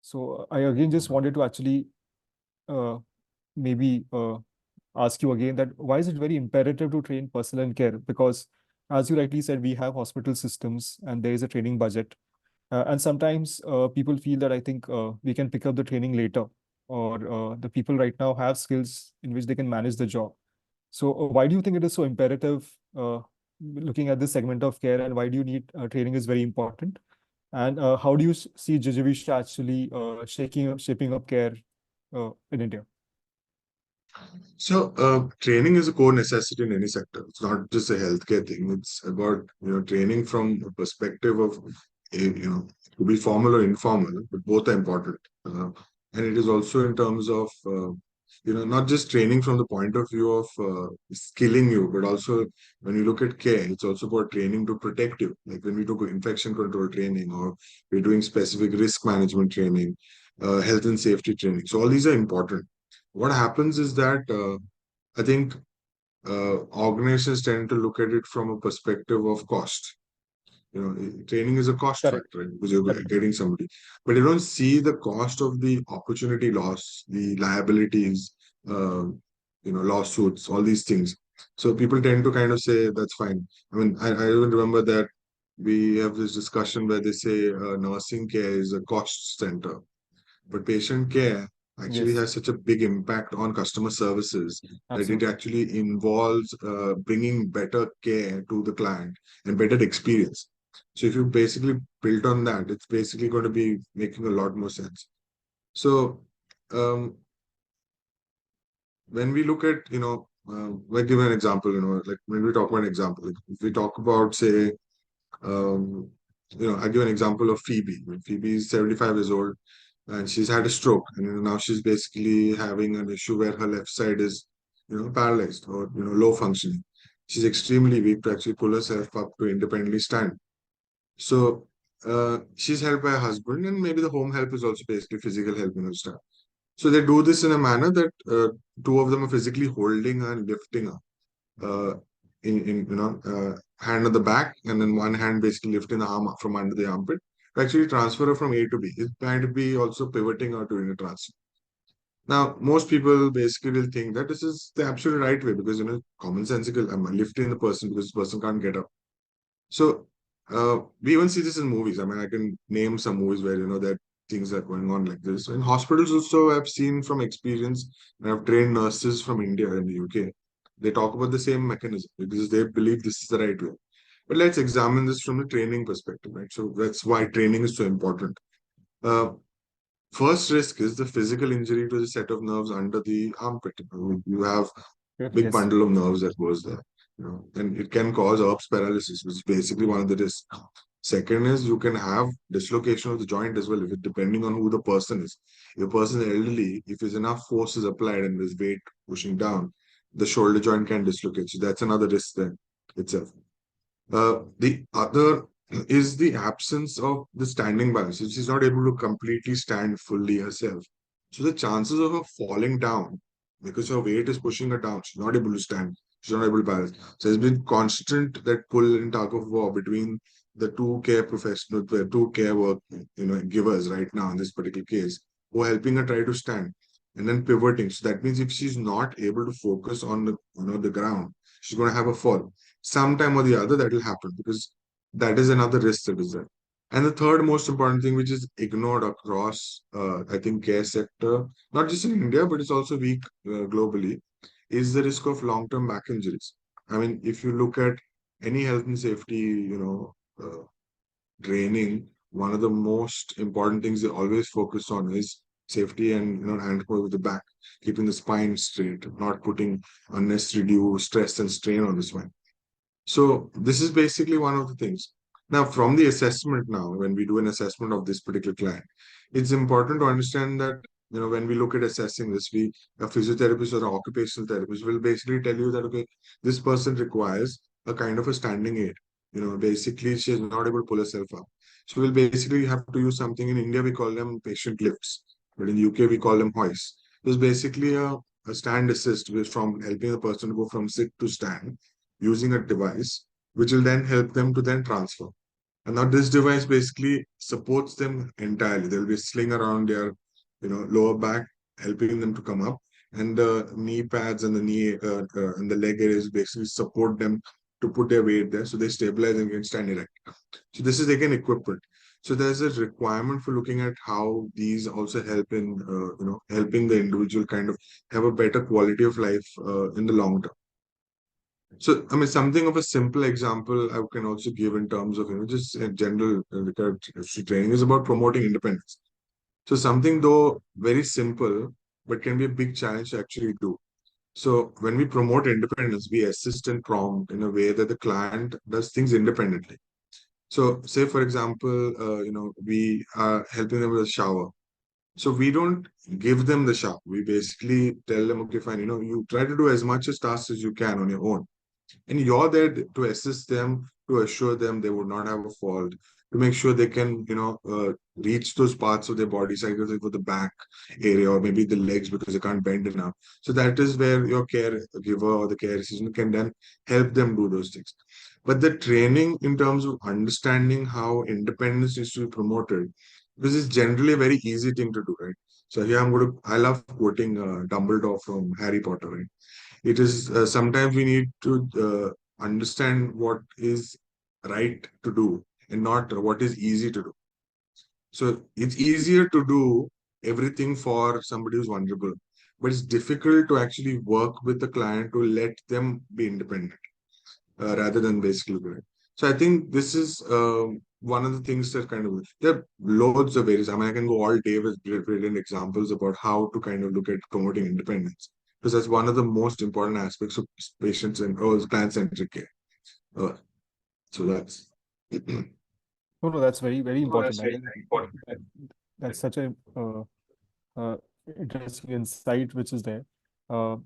So I again just wanted to actually uh, maybe ask you again that why is it very imperative to train personnel in care? Because as you rightly said, we have hospital systems and there is a training budget. And sometimes people feel that I think we can pick up the training later, or the people right now have skills in which they can manage the job. So why do you think it is so imperative looking at this segment of care, and why do you need training is very important? And how do you see Jijivisha actually shaping up care in India? So, training is a core necessity in any sector. It's not just a healthcare thing. It's about training from a perspective of to be formal or informal, but both are important. And it is also in terms of not just training from the point of view of skilling you, but also when you look at care, it's also about training to protect you. Like when we do infection control training, or we're doing specific risk management training, health and safety training. So all these are important. What happens is that I think organizations tend to look at it from a perspective of cost. Training is a cost Correct. factor, right? Because you're Correct. getting somebody, but you don't see the cost of the opportunity loss, the liabilities, uh, lawsuits, all these things. So people tend to kind of say that's fine. I mean, I even remember that we have this discussion where they say nursing care is a cost center, but patient care actually Yes, has such a big impact on customer services that it absolutely. actually involves bringing better care to the client and better experience. So if you basically build on that, it's basically going to be making a lot more sense. So um, when we look at, like give an example, like when we talk about an example, like if we talk about, say, um, I give an example of Phoebe. Phoebe is 75 years old and she's had a stroke, and now she's basically having an issue where her left side is paralyzed, or low functioning. She's extremely weak to actually pull herself up to independently stand. So she's helped by her husband, and maybe the home help is also basically physical help stuff. So they do this in a manner that two of them are physically holding her and lifting her, uh, in hand on the back, and then one hand basically lifting the arm up from under the armpit to actually transfer her from A to B. It might be also pivoting her during the transfer. Now, most people basically will think that this is the absolute right way because commonsensical. I'm lifting the person because the person can't get up. So we even see this in movies. I mean, I can name some movies where that things are going on like this. In hospitals also, I've seen from experience, and I've trained nurses from India and the UK. They talk about the same mechanism because they believe this is the right way. But let's examine this from the training perspective, right? So that's why training is so important. Uh, First risk is the physical injury to the set of nerves under the armpit. You have big Yes. bundle of nerves that goes there, and it can cause herpes paralysis, which is basically one of the risks. Second is you can have dislocation of the joint as well, if it depending on who the person is. If a person is elderly, if there's enough force is applied and there's weight pushing down, the shoulder joint can dislocate. So that's another risk there itself. The other is the absence of the standing balance. If she's not able to completely stand fully herself, so the chances of her falling down because her weight is pushing her down, she's not able to stand, she's not able to balance. So there's been constant that pull and tug of war between the two care professionals, the two care work givers right now in this particular case, who are helping her try to stand and then pivoting. So that means if she's not able to focus on the ground, she's going to have a fall sometime or the other. That will happen because that is another risk that is there. And the third most important thing, which is ignored across, I think, care sector, not just in India, but it's also weak globally, is the risk of long-term back injuries. I mean, if you look at any health and safety, training, one of the most important things they always focus on is safety and hand with the back, keeping the spine straight, not putting unnecessary due stress and strain on the spine. So this is basically one of the things. Now, from the assessment now, when we do an assessment of this particular client, it's important to understand that, when we look at assessing this, a physiotherapist or an occupational therapist will basically tell you that, okay, this person requires a kind of a standing aid. Basically, she is not able to pull herself up. So we'll basically have to use something. In India, we call them patient lifts, but in UK, we call them hoists. It's basically a stand assist from helping the person to go from sit to stand using a device, which will then help them to then transfer. And now this device basically supports them entirely. There'll be a sling around their, lower back, helping them to come up, and the knee pads and the knee and the leg areas basically support them to put their weight there, so they stabilize and can stand erect. So this is again equipment. So there's a requirement for looking at how these also help in, helping the individual kind of have a better quality of life in the long term. So, I mean, something of a simple example I can also give in terms of, just in general, training is about promoting independence. So, something though very simple, but can be a big challenge to actually do. So, when we promote independence, we assist and prompt in a way that the client does things independently. So, say for example, we are helping them with a shower. So we don't give them the shower. We basically tell them, okay, fine, you try to do as much as tasks as you can on your own, and you're there to assist them, to assure them they would not have a fault, to make sure they can reach those parts of their body, cycles for the back area or maybe the legs because they can't bend enough. So that is where your caregiver or the care assistant can then help them do those things. But the training in terms of understanding how independence is to be promoted, because it's generally a very easy thing to do, right? So here I love quoting Dumbledore from Harry Potter, right? It is sometimes we need to understand what is right to do and not what is easy to do. So it's easier to do everything for somebody who's vulnerable, but it's difficult to actually work with the client to let them be independent rather than basically do it. So I think this is one of the things that kind of, there are loads of various. I mean, I can go all day with brilliant examples about how to kind of look at promoting independence, because that's one of the most important aspects of patients and client-centric care. Uh, so that's No, no, that's very, very important. I think that that's such a uh, interesting insight which is there. Uh,